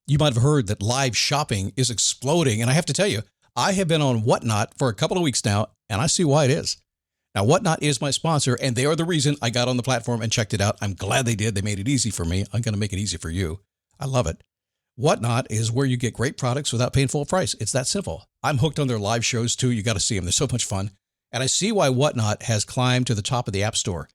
You might have heard that live shopping is exploding. And I have to tell you, I have been on Whatnot for a couple of weeks now, and I see why it is. Now, Whatnot is my sponsor, and they are the reason I got on the platform and checked it out. I'm glad they did. They made it easy for me. I'm going to make it easy for you. I love it. Whatnot is where you get great products without paying full price. It's that simple. I'm hooked on their live shows, too. You got to see them. They're so much fun. And I see why Whatnot has climbed to the top of the App Store.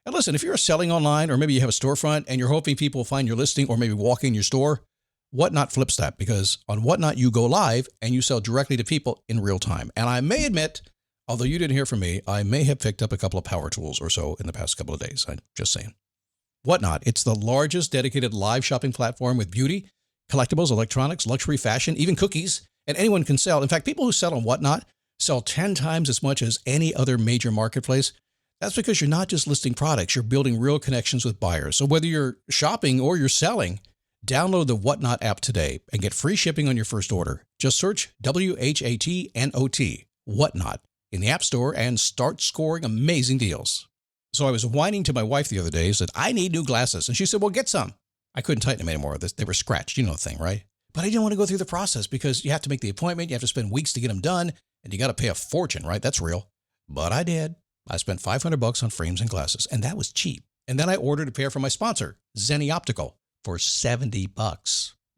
And listen, if you're selling online, or maybe you have a storefront and you're hoping people will find your listing or maybe walk in your store, Whatnot flips that, because on Whatnot, you go live and you sell directly to people in real time. And I may admit, although you didn't hear from me, I may have picked up a couple of power tools or so in the past couple of days. I'm just saying. Whatnot, it's the largest dedicated live shopping platform with beauty, collectibles, electronics, luxury, fashion, even cookies, and anyone can sell. In fact, people who sell on Whatnot sell 10 times as much as any other major marketplace. That's because you're not just listing products, you're building real connections with buyers. So whether you're shopping or you're selling, download the Whatnot app today and get free shipping on your first order. Just search WHATNOT, Whatnot, in the App Store and start scoring amazing deals. So I was whining to my wife the other day, said, I need new glasses. And she said, well, get some. I couldn't tighten them anymore. They were scratched. You know the thing, right? But I didn't want to go through the process because you have to make the appointment. You have to spend weeks to get them done. And you got to pay a fortune, right? That's real. But I did. I spent $500 on frames and glasses, and that was cheap. And then I ordered a pair from my sponsor, Zenni Optical, for $70.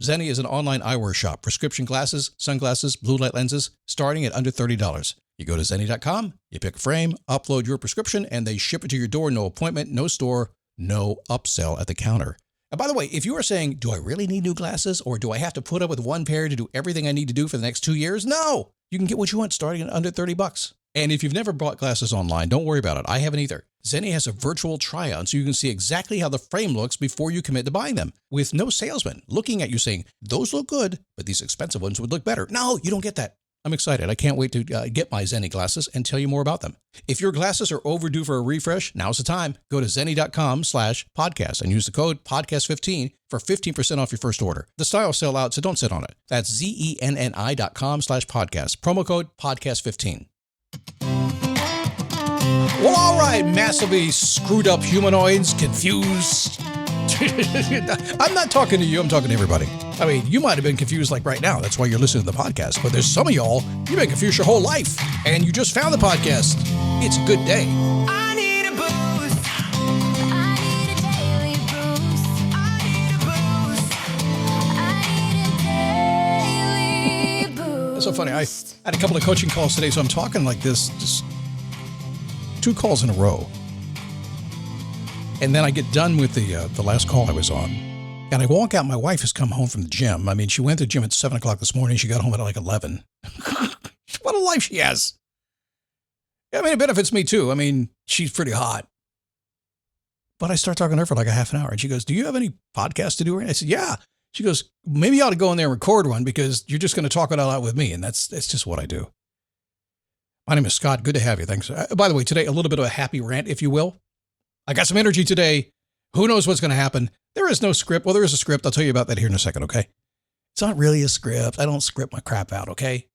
Zenni is an online eyewear shop, prescription glasses, sunglasses, blue light lenses, starting at under $30. You go to Zenni.com, you pick a frame, upload your prescription, and they ship it to your door. No appointment, no store, no upsell at the counter. And by the way, if you are saying, do I really need new glasses, or do I have to put up with one pair to do everything I need to do for the next 2 years? No, you can get what you want starting at under $30. And if you've never bought glasses online, don't worry about it. I haven't either. Zenni has a virtual try-on so you can see exactly how the frame looks before you commit to buying them, with no salesman looking at you saying, those look good, but these expensive ones would look better. No, you don't get that. I'm excited. I can't wait to get my Zenni glasses and tell you more about them. If your glasses are overdue for a refresh, now's the time. Go to Zenni.com/podcast and use the code podcast15 for 15% off your first order. The styles sell out, so don't sit on it. That's ZENNI.com/podcast. Promo code podcast15. Well, all right, massively screwed up humanoids, confused. I'm not talking to you, I'm talking to everybody. I mean, you might have been confused like right now. That's why you're listening to the podcast. But there's some of y'all, you've been confused your whole life, and you just found the podcast. It's a good day. I need a boost. I need a daily boost. I need a boost. I need a daily boost. That's so funny. I had a couple of coaching calls today, so I'm talking like this, just 2 calls in a row. And then I get done with the last call I was on. And I walk out. My wife has come home from the gym. I mean, she went to the gym at 7 o'clock this morning. She got home at like 11. What a life she has. I mean, it benefits me too. I mean, she's pretty hot. But I start talking to her for like a half an hour. And she goes, do you have any podcasts to do? And I said, yeah. She goes, maybe you ought to go in there and record one because you're just going to talk it all out with me. And that's just what I do. My name is Scott. Good to have you. Thanks. By the way, today, a little bit of a happy rant, if you will. I got some energy today. Who knows what's going to happen? There is no script. Well, there is a script. I'll tell you about that here in a second, okay? It's not really a script. I don't script my crap out, okay?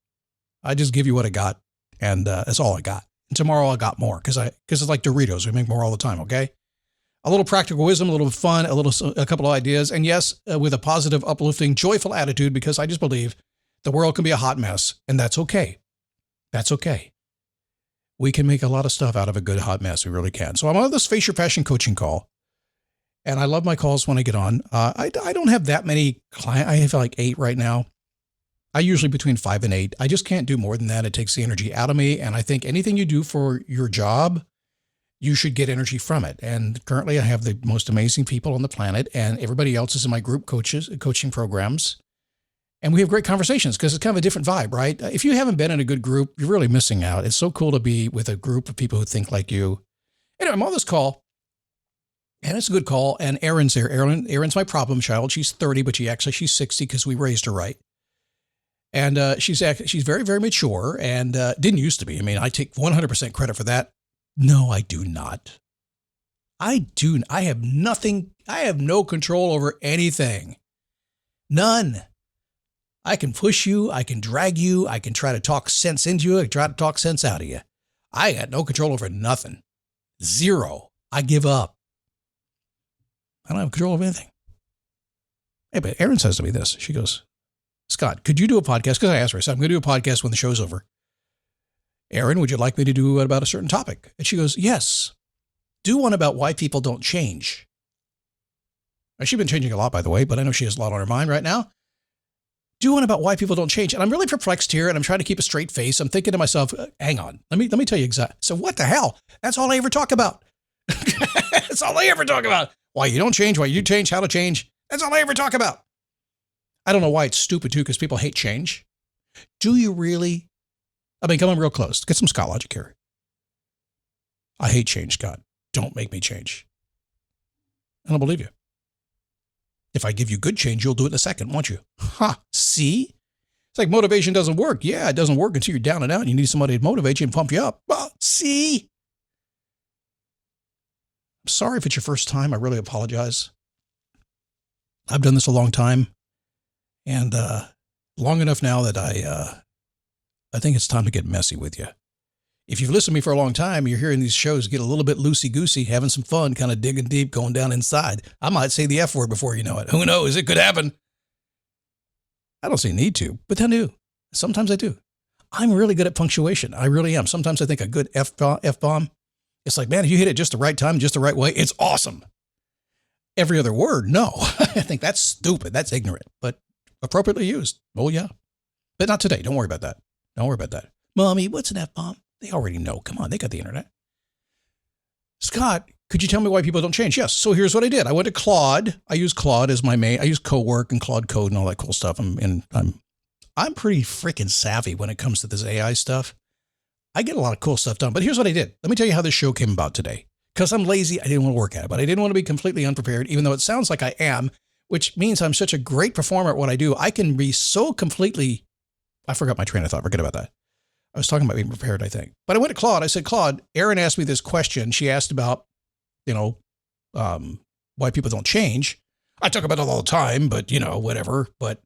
I just give you what I got, and that's all I got. And tomorrow I got more because it's like Doritos. We make more all the time, okay? A little practical wisdom, a little fun, a couple of ideas, and yes, with a positive, uplifting, joyful attitude because I just believe the world can be a hot mess, and that's okay. That's okay. We can make a lot of stuff out of a good hot mess. We really can. So I'm on this Face Your Passion coaching call. And I love my calls when I get on. I don't have that many clients. I have like 8 right now. I usually between 5 and 8. I just can't do more than that. It takes the energy out of me. And I think anything you do for your job, you should get energy from it. And currently I have the most amazing people on the planet and everybody else is in my group coaching programs. And we have great conversations because it's kind of a different vibe, right? If you haven't been in a good group, you're really missing out. It's so cool to be with a group of people who think like you. Anyway, I'm on this call, and it's a good call, and Erin's there. Erin's my problem child. She's 30, but she's 60 because we raised her right. And she's very, very mature and didn't used to be. I mean, I take 100% credit for that. No, I do not. I have nothing. I have no control over anything. None. I can push you. I can drag you. I can try to talk sense into you. I can try to talk sense out of you. I got no control over nothing. Zero. I give up. I don't have control over anything. Hey, but Erin says to me this. She goes, Scott, could you do a podcast? Because I asked her, I said, I'm going to do a podcast when the show's over. Erin, would you like me to do it about a certain topic? And she goes, yes. Do one about why people don't change. Now, she's been changing a lot, by the way, but I know she has a lot on her mind right now. Do one about why people don't change. And I'm really perplexed here, and I'm trying to keep a straight face. I'm thinking to myself, hang on, let me tell you exactly. So what the hell? That's all I ever talk about. That's all I ever talk about. Why you don't change, why you change, how to change. That's all I ever talk about. I don't know why it's stupid, too, because people hate change. Do you really? I mean, come on real close. Get some Scott logic here. I hate change, God. Don't make me change. I don't believe you. If I give you good change, you'll do it in a second, won't you? See? It's like motivation doesn't work. Yeah, it doesn't work until you're down and out and you need somebody to motivate you and pump you up. Well, see? I'm sorry if it's your first time. I really apologize. I've done this a long time, and long enough now that I think it's time to get messy with you. If you've listened to me for a long time, you're hearing these shows get a little bit loosey-goosey, having some fun, kind of digging deep, going down inside. I might say the F word before you know it. Who knows? It could happen. I don't say need to, but I do. Sometimes I do. I'm really good at punctuation. I really am. Sometimes I think a good F-bomb, it's like, man, if you hit it just the right time, just the right way, it's awesome. Every other word, no. I think that's stupid. That's ignorant, but appropriately used. Oh, yeah. But not today. Don't worry about that. Don't worry about that. Mommy, what's an F-bomb? They already know. Come on, they got the internet. Scott, could you tell me why people don't change? Yes. So here's what I did. I went to Claude. I use Claude as my main. I use Cowork and Claude Code and all that cool stuff. I'm pretty freaking savvy when it comes to this AI stuff. I get a lot of cool stuff done. But here's what I did. Let me tell you how this show came about today. Because I'm lazy, I didn't want to work at it, but I didn't want to be completely unprepared, even though it sounds like I am, which means I'm such a great performer at what I do. I can be so completely. I forgot my train of thought. Forget about that. I was talking about being prepared, I think. But I went to Claude. I said, Claude, Erin asked me this question. She asked about, why people don't change. I talk about it all the time, but, whatever. But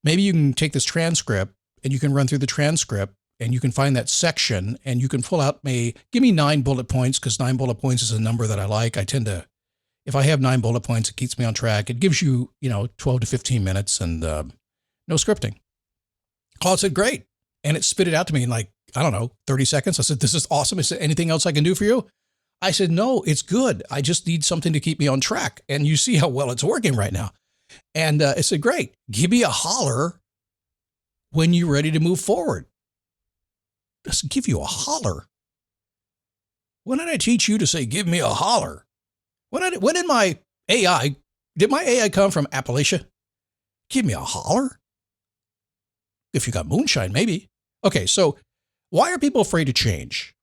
maybe you can take this transcript and you can run through the transcript and you can find that section and you can pull out give me 9 bullet points, because 9 bullet points is a number that I like. I tend to, if I have 9 bullet points, it keeps me on track. It gives you, 12 to 15 minutes and no scripting. Claude said, great. And it spit it out to me in 30 seconds. I said, this is awesome. Is there anything else I can do for you? I said, no, it's good. I just need something to keep me on track. And you see how well it's working right now. And it said, great. Give me a holler when you're ready to move forward. Just give you a holler. When did I teach you to say, give me a holler? When did my AI come from Appalachia? Give me a holler? If you got moonshine, maybe. Okay, so why are people afraid to change?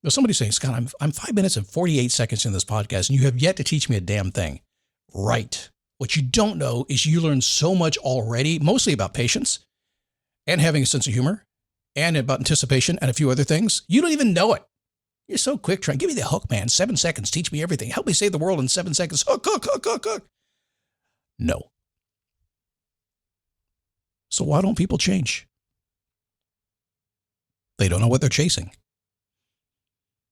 Well, somebody's saying, Scott, I'm 5 minutes and 48 seconds in this podcast, and you have yet to teach me a damn thing. Right. What you don't know is you learn so much already, mostly about patience and having a sense of humor and about anticipation and a few other things. You don't even know it. You're so quick trying. Give me the hook, man. 7 seconds. Teach me everything. Help me save the world in 7 seconds. Hook. No. So why don't people change? They don't know what they're chasing.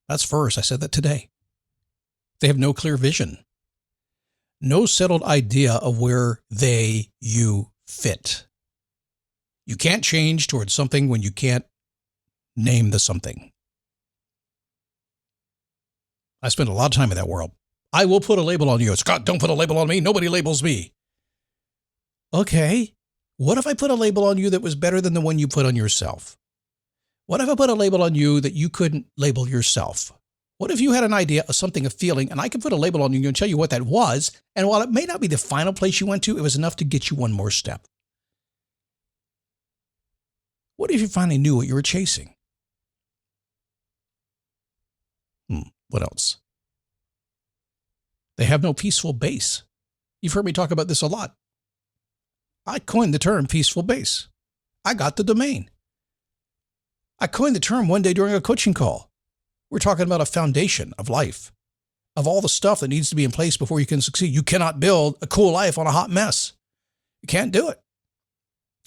That's first. I said that today. They have no clear vision. No settled idea of where you fit. You can't change towards something when you can't name the something. I spend a lot of time in that world. I will put a label on you. Scott, don't put a label on me. Nobody labels me. Okay. What if I put a label on you that was better than the one you put on yourself? What if I put a label on you that you couldn't label yourself? What if you had an idea of something, a feeling, and I could put a label on you and tell you what that was, and while it may not be the final place you went to, it was enough to get you one more step? What if you finally knew what you were chasing? What else? They have no peaceful base. You've heard me talk about this a lot. I coined the term peaceful base. I got the domain. I coined the term one day during a coaching call. We're talking about a foundation of life, of all the stuff that needs to be in place before you can succeed. You cannot build a cool life on a hot mess. You can't do it.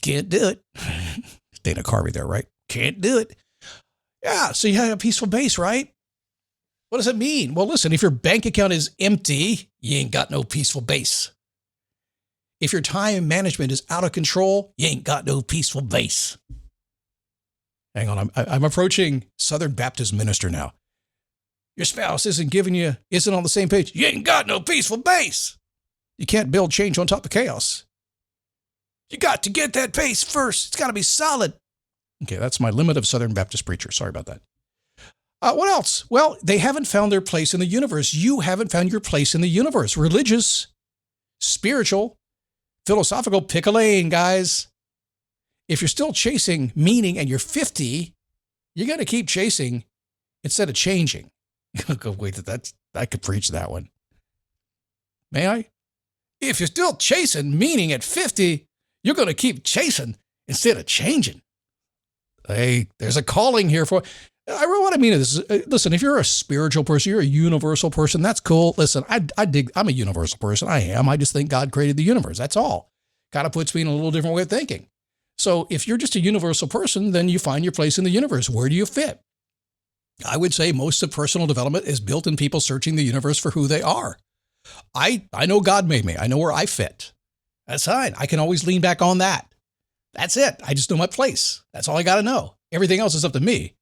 Can't do it. Dana Carvey there, right? Can't do it. Yeah, so you have a peaceful base, right? What does it mean? Well, listen, if your bank account is empty, you ain't got no peaceful base. If your time management is out of control, you ain't got no peaceful base. Hang on, I'm approaching Southern Baptist minister now. Your spouse isn't on the same page. You ain't got no peaceful base. You can't build change on top of chaos. You got to get that base first. It's got to be solid. Okay, that's my limit of Southern Baptist preacher. Sorry about that. What else? Well, they haven't found their place in the universe. You haven't found your place in the universe. Religious, spiritual, philosophical, pick a lane, guys. If you're still chasing meaning and you're 50, you got to keep chasing instead of changing. Wait, I could preach that one. May I? If you're still chasing meaning at 50, you're going to keep chasing instead of changing. Hey, there's a calling here for... What I mean is, listen, if you're a spiritual person, you're a universal person, that's cool. Listen, I'm a universal person. I am. I just think God created the universe. That's all. Kind of puts me in a little different way of thinking. So if you're just a universal person, then you find your place in the universe. Where do you fit? I would say most of personal development is built in people searching the universe for who they are. I know God made me. I know where I fit. That's fine. I can always lean back on that. That's it. I just know my place. That's all I got to know. Everything else is up to me.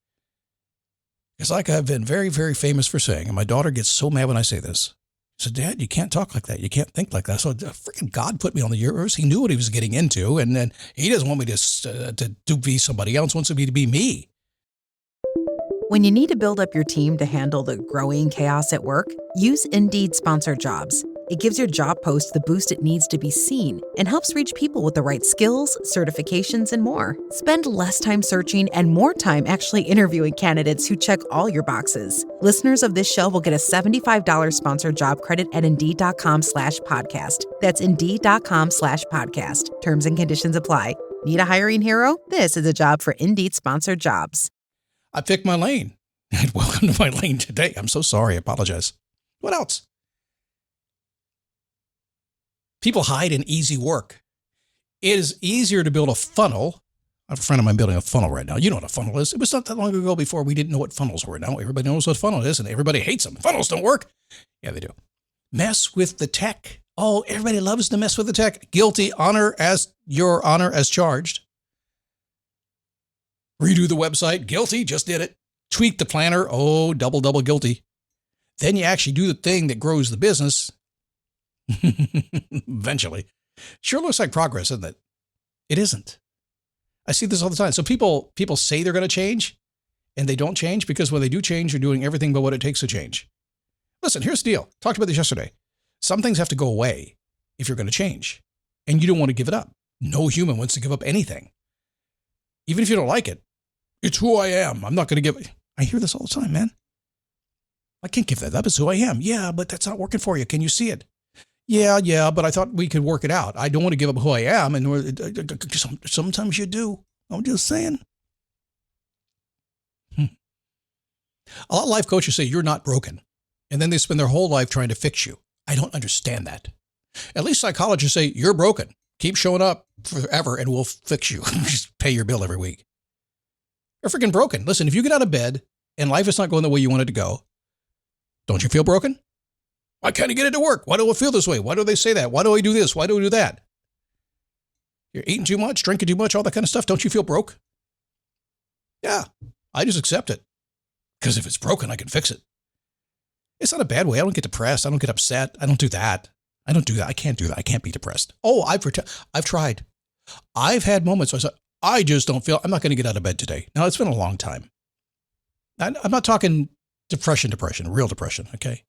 It's like I've been very, very famous for saying, and my daughter gets so mad when I say this. She said, Dad, you can't talk like that. You can't think like that. So freaking God put me on the universe. He knew what he was getting into. And then he doesn't want me to be somebody else. Wants me to be me. When you need to build up your team to handle the growing chaos at work, use Indeed Sponsored Jobs. It gives your job post the boost it needs to be seen and helps reach people with the right skills, certifications, and more. Spend less time searching and more time actually interviewing candidates who check all your boxes. Listeners of this show will get a $75 sponsored job credit at Indeed.com/podcast. That's Indeed.com/podcast. Terms and conditions apply. Need a hiring hero? This is a job for Indeed Sponsored Jobs. I picked my lane. Welcome to my lane today. I'm so sorry. I apologize. What else? People hide in easy work. It is easier to build a funnel. I have a friend of mine building a funnel right now. You know what a funnel is. It was not that long ago before we didn't know what funnels were. Now everybody knows what a funnel is and everybody hates them. Funnels don't work. Yeah, they do. Mess with the tech. Oh, everybody loves to mess with the tech. Guilty. Honor as charged. Redo the website. Guilty. Just did it. Tweak the planner. Oh, double guilty. Then you actually do the thing that grows the business. Eventually. Sure looks like progress, doesn't it? It isn't. I see this all the time. So people say they're going to change and they don't change because when they do change, you're doing everything but what it takes to change. Listen, here's the deal. Talked about this yesterday. Some things have to go away if you're going to change and you don't want to give it up. No human wants to give up anything. Even if you don't like it. It's who I am. I'm not going to give it. I hear this all the time, man. I can't give that up. It's who I am. Yeah, but that's not working for you. Can you see it? Yeah, but I thought we could work it out. I don't want to give up who I am. And sometimes you do. I'm just saying. A lot of life coaches say you're not broken. And then they spend their whole life trying to fix you. I don't understand that. At least psychologists say you're broken. Keep showing up forever and we'll fix you. Just pay your bill every week. You're freaking broken. Listen, if you get out of bed and life is not going the way you want it to go, don't you feel broken? Why can't I get it to work? Why do I feel this way? Why do they say that? Why do I do this? Why do I do that? You're eating too much, drinking too much, all that kind of stuff. Don't you feel broke? Yeah, I just accept it. Because if it's broken, I can fix it. It's not a bad way. I don't get depressed. I don't get upset. I don't do that. I can't do that. I can't be depressed. Oh, I've tried. I've had moments where I said, I just don't feel, I'm not going to get out of bed today. Now, it's been a long time. I'm not talking depression, real depression, okay?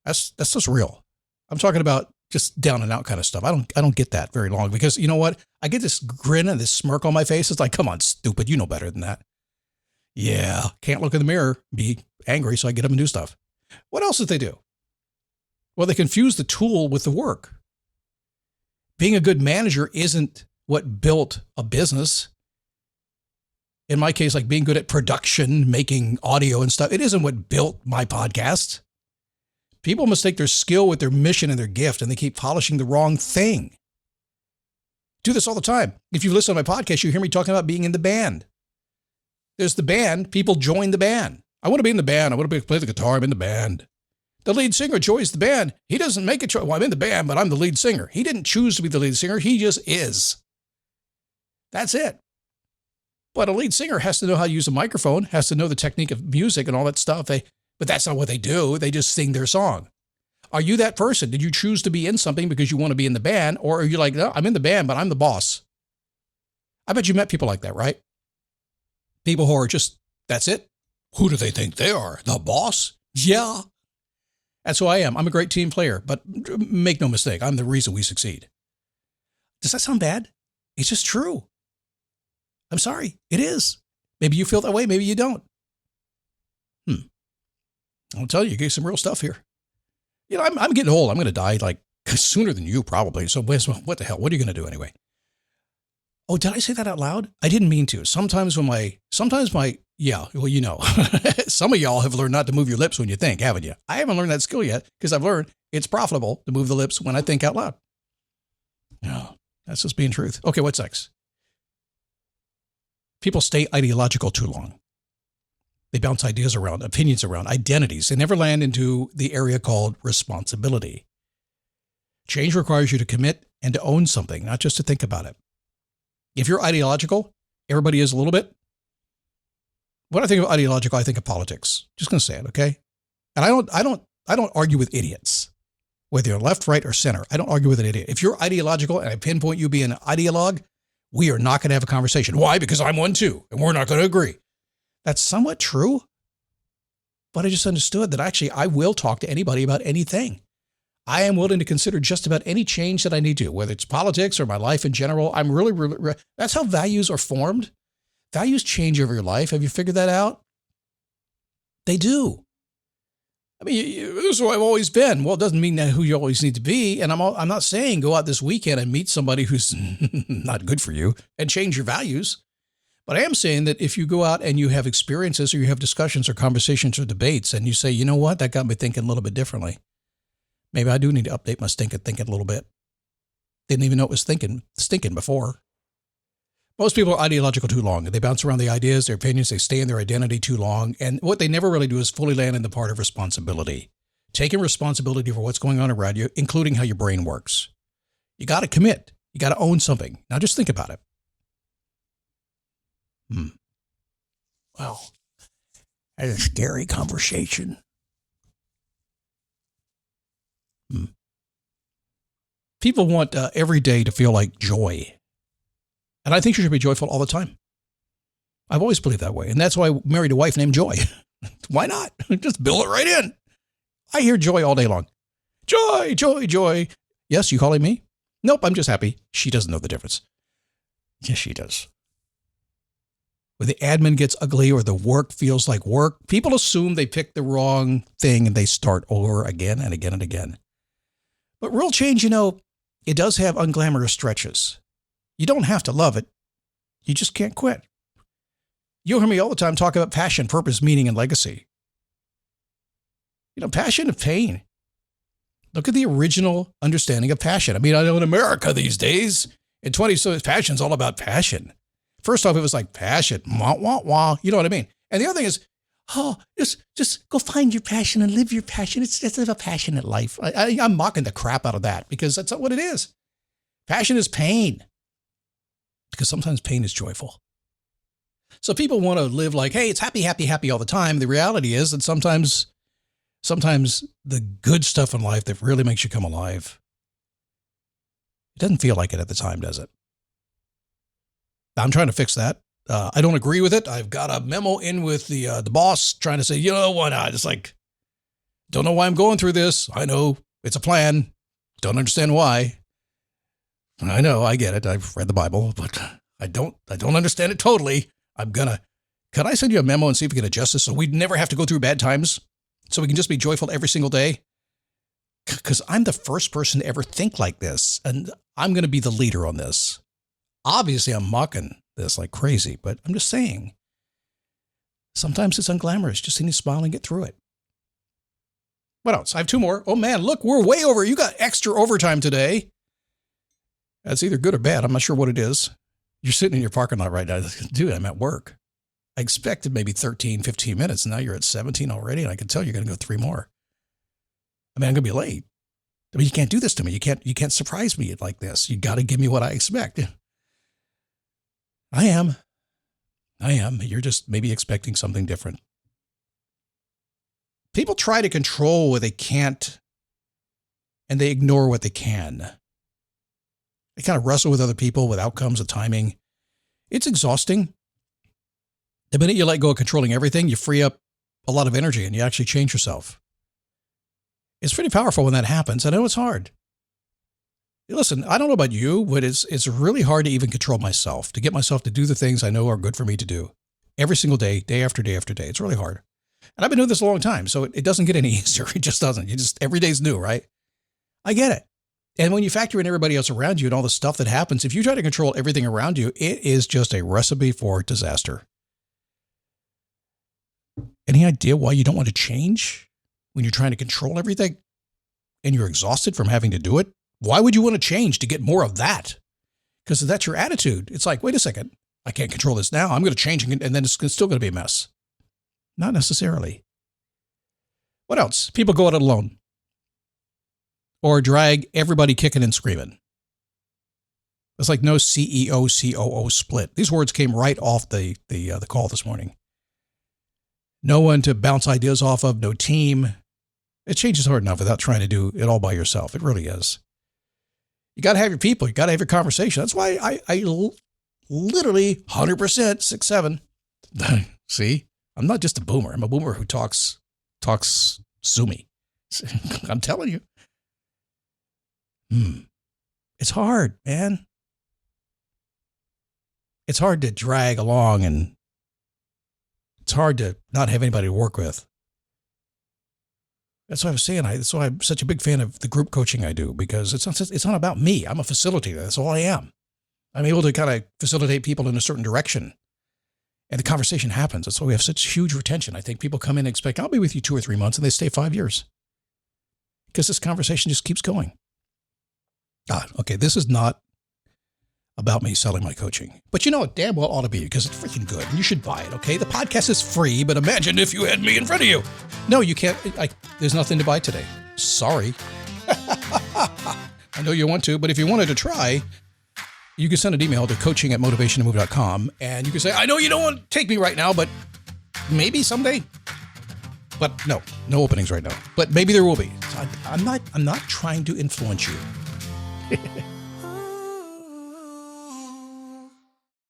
That's just real. I'm talking about just down and out kind of stuff. I don't get that very long because you know what? I get this grin and this smirk on my face. It's like, come on, stupid. You know better than that. Yeah. Can't look in the mirror, be angry. So I get up and do stuff. What else did they do? Well, they confuse the tool with the work. Being a good manager isn't what built a business. In my case, like being good at production, making audio and stuff. It isn't what built my podcast. People mistake their skill with their mission and their gift, and they keep polishing the wrong thing. Do this all the time. If you listen to my podcast, you hear me talking about being in the band. There's the band. People join the band. I want to be in the band. I want to play the guitar. I'm in the band. The lead singer joins the band. He doesn't make a choice. Well, I'm in the band, but I'm the lead singer. He didn't choose to be the lead singer. He just is. That's it. But a lead singer has to know how to use a microphone, has to know the technique of music and all that stuff. But that's not what they do. They just sing their song. Are you that person? Did you choose to be in something because you want to be in the band? Or are you like, no, I'm in the band, but I'm the boss? I bet you met people like that, right? People who are just, that's it. Who do they think they are? The boss? Yeah. That's who I am. I'm a great team player, but make no mistake, I'm the reason we succeed. Does that sound bad? It's just true. I'm sorry. It is. Maybe you feel that way. Maybe you don't. I'll tell you, you get some real stuff here. You know, I'm getting old. I'm going to die like sooner than you probably. So what the hell? What are you going to do anyway? Oh, did I say that out loud? I didn't mean to. Sometimes yeah, well, you know, some of y'all have learned not to move your lips when you think, haven't you? I haven't learned that skill yet because I've learned it's profitable to move the lips when I think out loud. No, that's just being truth. Okay, what's next? People stay ideological too long. They bounce ideas around, opinions around, identities. They never land into the area called responsibility. Change requires you to commit and to own something, not just to think about it. If you're ideological, everybody is a little bit. When I think of ideological, I think of politics. Just going to say it, okay? And I don't argue with idiots, whether you're left, right, or center. I don't argue with an idiot. If you're ideological and I pinpoint you being an ideologue, we are not going to have a conversation. Why? Because I'm one too, and we're not going to agree. That's somewhat true, but I just understood that actually I will talk to anybody about anything. I am willing to consider just about any change that I need to, whether it's politics or my life in general. I'm really, that's how values are formed. Values change over your life. Have you figured that out? They do. I mean, this is who I've always been. Well, it doesn't mean that who you always need to be. And I'm not saying go out this weekend and meet somebody who's not good for you and change your values. But I am saying that if you go out and you have experiences or you have discussions or conversations or debates and you say, you know what, that got me thinking a little bit differently. Maybe I do need to update my stinking thinking a little bit. Didn't even know it was stinking before. Most people are ideological too long. They bounce around the ideas, their opinions, they stay in their identity too long. And what they never really do is fully land in the part of responsibility. Taking responsibility for what's going on around you, including how your brain works. You got to commit. You got to own something. Now just think about it. Well, that's a scary conversation. People want every day to feel like joy. And I think you should be joyful all the time. I've always believed that way. And that's why I married a wife named Joy. Why not? Just build it right in. I hear joy all day long. Joy, joy, joy. Yes, you calling me? Nope, I'm just happy. She doesn't know the difference. Yes, she does. When the admin gets ugly or the work feels like work, people assume they picked the wrong thing and they start over again and again and again. But real change, you know, it does have unglamorous stretches. You don't have to love it. You just can't quit. You'll hear me all the time talk about passion, purpose, meaning, and legacy. You know, passion and pain. Look at the original understanding of passion. I mean, I know in America these days, in 20s, passion's all about passion. First off, it was like passion, wah, wah, wah. You know what I mean? And the other thing is, just go find your passion and live your passion. It's a passionate life. I'm mocking the crap out of that because that's not what it is. Passion is pain. Because sometimes pain is joyful. So people want to live like, hey, it's happy, happy, happy all the time. The reality is that sometimes the good stuff in life that really makes you come alive, it doesn't feel like it at the time, does it? I'm trying to fix that. I don't agree with it. I've got a memo in with the boss trying to say, you know, why not? It's like, don't know why I'm going through this. I know it's a plan. Don't understand why. I know, I get it. I've read the Bible, but I don't understand it totally. Can I send you a memo and see if we can adjust this so we never have to go through bad times? So we can just be joyful every single day? Because I'm the first person to ever think like this, and I'm going to be the leader on this. Obviously, I'm mocking this like crazy, but I'm just saying. Sometimes it's unglamorous. Just need to smile and get through it. What else? I have two more. Oh man, look, we're way over. You got extra overtime today. That's either good or bad. I'm not sure what it is. You're sitting in your parking lot right now. Dude, I'm at work. I expected maybe 13, 15 minutes. And now you're at 17 already. And I can tell you're going to go 3 more. I mean, I'm going to be late. I mean, you can't do this to me. You can't surprise me like this. You got to give me what I expect. I am. You're just maybe expecting something different. People try to control what they can't, and they ignore what they can. They kind of wrestle with other people, with outcomes, with timing. It's exhausting. The minute you let go of controlling everything, you free up a lot of energy and you actually change yourself. It's pretty powerful when that happens. I know it's hard. Listen, I don't know about you, but it's really hard to even control myself, to get myself to do the things I know are good for me to do every single day, day after day after day. It's really hard. And I've been doing this a long time, so it doesn't get any easier. It just doesn't. Every day's new, right? I get it. And when you factor in everybody else around you and all the stuff that happens, if you try to control everything around you, it is just a recipe for disaster. Any idea why you don't want to change when you're trying to control everything and you're exhausted from having to do it? Why would you want to change to get more of that? Because that's your attitude. It's like, wait a second, I can't control this now. I'm going to change and then it's still going to be a mess. Not necessarily. What else? People go at it alone or drag everybody kicking and screaming. It's like no CEO, COO split. These words came right off the call this morning. No one to bounce ideas off of, no team. It changes hard enough without trying to do it all by yourself. It really is. You got to have your people. You got to have your conversation. That's why I literally 100% 6'7". See, I'm not just a boomer. I'm a boomer who talks sumi. I'm telling you. It's hard, man. It's hard to drag along and it's hard to not have anybody to work with. That's what I was saying. That's why I'm such a big fan of the group coaching I do, because it's not about me. I'm a facilitator. That's all I am. I'm able to kind of facilitate people in a certain direction. And the conversation happens. That's why we have such huge retention. I think people come in and expect, I'll be with you 2 or 3 months, and they stay 5 years. Because this conversation just keeps going. Okay, this is not about me selling my coaching. But you know it damn well ought to be, because it's freaking good and you should buy it, okay? The podcast is free, but imagine if you had me in front of you. No, you can't. There's nothing to buy today. Sorry. I know you want to, but if you wanted to try, you can send an email to coaching@motivationtomove.com and you can say, I know you don't want to take me right now, but maybe someday. But no openings right now. But maybe there will be. So I'm not trying to influence you.